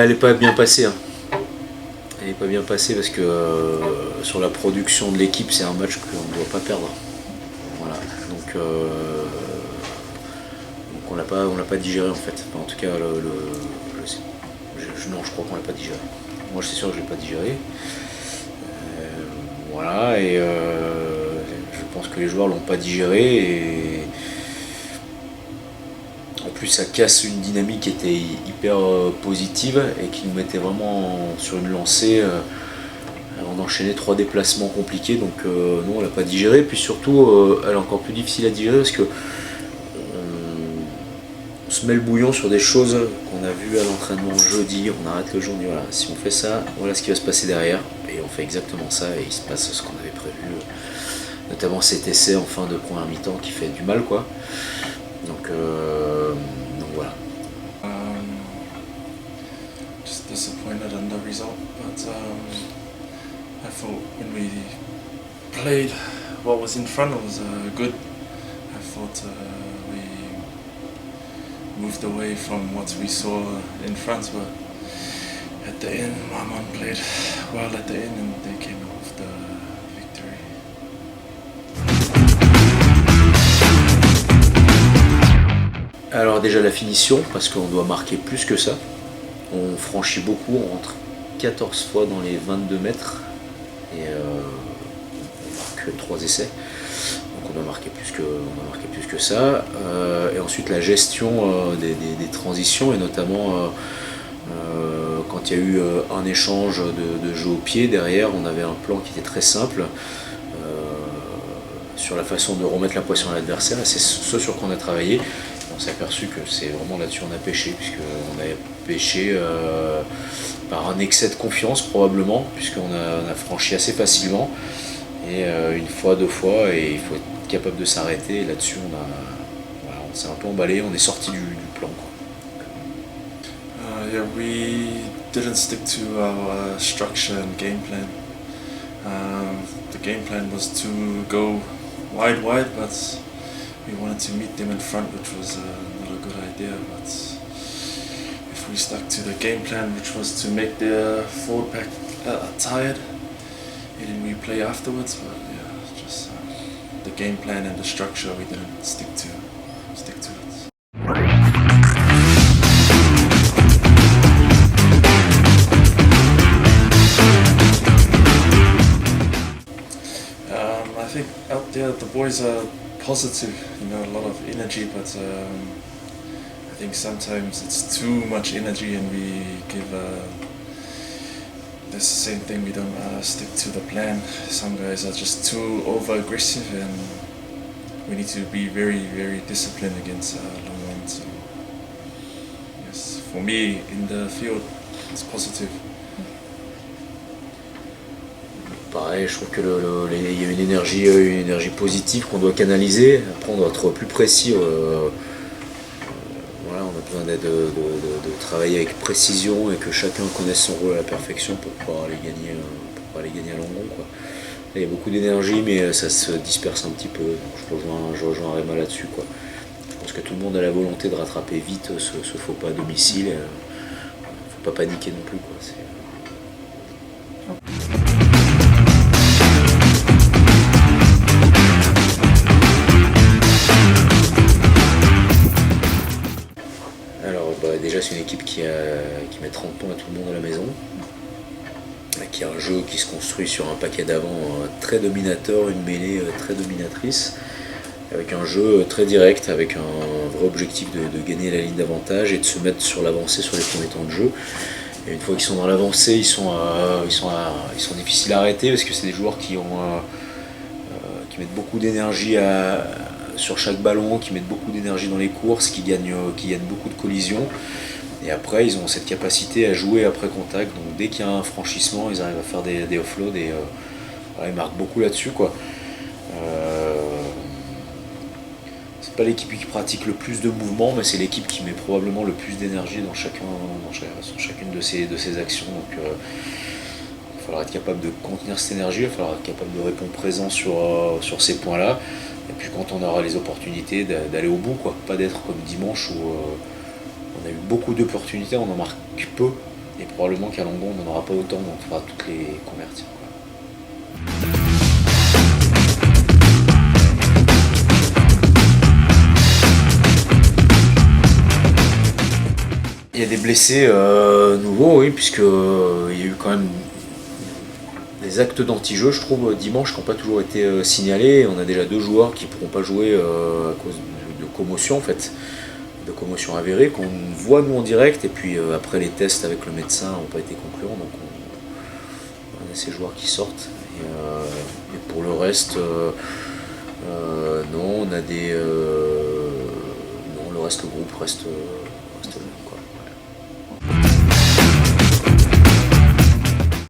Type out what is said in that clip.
elle n'est pas bien passée. Hein. Elle n'est pas bien passée parce que sur la production de l'équipe, c'est un match qu'on ne doit pas perdre. Voilà. Donc on l'a pas digéré en fait. Enfin, en tout cas, non, je crois qu'on l'a pas digéré. Moi, c'est sûr que je l'ai pas digéré. Voilà, et je pense que les joueurs l'ont pas digéré. Et en plus, ça casse une dynamique qui était hyper positive et qui nous mettait vraiment sur une lancée. On enchaînait 3 déplacements compliqués, donc non, on l'a pas digéré. Puis surtout, elle est encore plus difficile à digérer parce que on se met le bouillon sur des choses qu'on a vues à l'entraînement jeudi. On arrête le jour, on dit voilà, si on fait ça, voilà ce qui va se passer derrière. Et on fait exactement ça et il se passe ce qu'on avait prévu. Notamment cet essai en fin de première mi-temps qui fait du mal, quoi. Donc voilà. Just disappointed in the result, but I thought when we played what was in front was good. I thought we moved away from what we saw in front, but at the end, Maman played well at the end and they came out with the victory. Alors déjà la finition, parce qu'on doit marquer plus que ça. On franchit beaucoup, on rentre 14 fois dans les 22 mètres et on marque 3 essais. Donc on doit marquer plus que ça. Et ensuite la gestion des transitions et notamment quand il y a eu un échange de jeu au pied, derrière on avait un plan qui était très simple sur la façon de remettre la pression à l'adversaire et c'est ce sur quoi on a travaillé. On s'est aperçu que c'est vraiment là-dessus qu'on a pêché, puisqu'on avait pêché par un excès de confiance probablement, puisqu'on a franchi assez facilement, et une fois, 2 fois, et il faut être capable de s'arrêter, et là-dessus on s'est un peu emballé, on est sorti du plan. Quoi. Yeah, we didn't stick to our structure and game plan. The game plan was to go wide, but we wanted to meet them in front, which was not a good idea. But if we stuck to the game plan, which was to make the forward pack tired, and then we play afterwards. But yeah, just the game plan and the structure we didn't stick to it. I think out there the boys are positive, a lot of energy, but I think sometimes it's too much energy and we give that's the same thing, we don't stick to the plan. Some guys are just too over aggressive and we need to be very, very disciplined against long ones. So, yes, for me in the field it's positive. Pareil, je trouve que il y a une énergie positive qu'on doit canaliser. Après, on doit être plus précis. Voilà, on a besoin de travailler avec précision et que chacun connaisse son rôle à la perfection pour pouvoir aller gagner à long rond. Quoi. Là, il y a beaucoup d'énergie, mais ça se disperse un petit peu. Donc, je rejoins Réma là-dessus. Quoi. Je pense que tout le monde a la volonté de rattraper vite ce faux pas à domicile. Il ne faut pas paniquer non plus. Quoi. Déjà c'est une équipe qui met 30 points à tout le monde à la maison, qui a un jeu qui se construit sur un paquet d'avant très dominateur, une mêlée très dominatrice, avec un jeu très direct, avec un vrai objectif de gagner la ligne d'avantage et de se mettre sur l'avancée sur les premiers temps de jeu. Et une fois qu'ils sont dans l'avancée, ils sont difficiles à arrêter parce que c'est des joueurs qui mettent beaucoup d'énergie sur chaque ballon, qui mettent beaucoup d'énergie dans les courses, qui gagnent beaucoup de collisions. Et après, ils ont cette capacité à jouer après contact. Donc dès qu'il y a un franchissement, ils arrivent à faire des offloads et voilà, ils marquent beaucoup là-dessus. C'est pas l'équipe qui pratique le plus de mouvements, mais c'est l'équipe qui met probablement le plus d'énergie dans chacune de ses actions. Donc il faudra être capable de contenir cette énergie, il faudra être capable de répondre présent sur ces points-là. Et puis quand on aura les opportunités d'aller au bout, quoi. Pas d'être comme dimanche où on a eu beaucoup d'opportunités, on en marque peu. Et probablement qu'à Langon on n'en aura pas autant, donc il faudra toutes les convertir, quoi. Il y a des blessés nouveaux, oui, puisque il y a eu quand même des actes d'anti-jeu, je trouve, dimanche, qui n'ont pas toujours été signalés. On a déjà 2 joueurs qui ne pourront pas jouer à cause de commotion, en fait, de commotion avérée, qu'on voit nous en direct, et puis après les tests avec le médecin n'ont pas été concluants, donc on a ces joueurs qui sortent. Et pour le reste, non, on a des. Non, le reste, le groupe reste là.